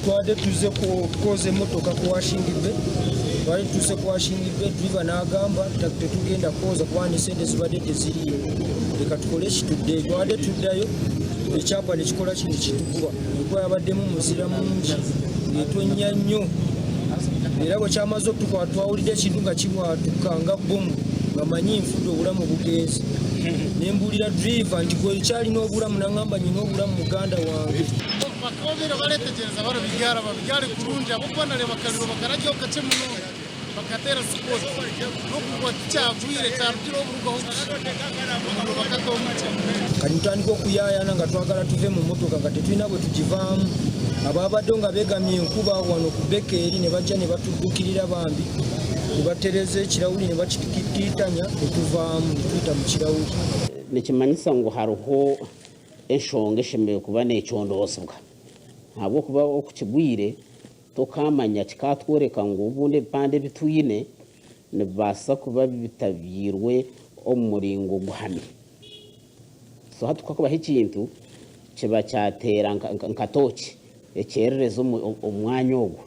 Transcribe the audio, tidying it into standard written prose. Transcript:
twade tuze kukoza emotoka ku washing bay twali tuze ku washing bay driver n'agamba tetugenda kukoza kubanga sente zibadde teziriyo leka tukole kitudde twade tuddayo ekyapa nekikola kino kitugwa ekuba yabaddemu muzira mungi etonnya nnyo era bwe kyamaze okutukwata twawulidde ekintu nga kibwatuka nga bomu nga manyi nfudde obulamu bugenzi nembulira driver nti gwe kyalina obulamu nangamba nyina obulamu muganda wange bakobera baletegereza baro bigara babigare kurungi abo kwanale bakariro bakarajyo kace muno bakatera support no kuba cyagwire cyarugiro oburugaho bakatomuca kanitandika okuyayana nga twagala tuve mu motoka nga tetulina bwe tugivaamu ababadde nga beegamye enkuba wano ku Bekeeri ne bajja ne batuddukirira bambi ne batereza ekirawuli ne bakitiitanya ne tuvaamu ne tuyita mu kirawuli nekimanyisa ngu hariho enshonga eshemerewe kuba nekyondoozebwa habwokuba okukigwire tokamanya kikatworeka ngu obundi ebipande bitwine nibibaasa kuba bitabyirwe omu muringo guhamye so hati tukakubaho ekintu kiba kyateera nka tooki ekyerereza omwanya ogwo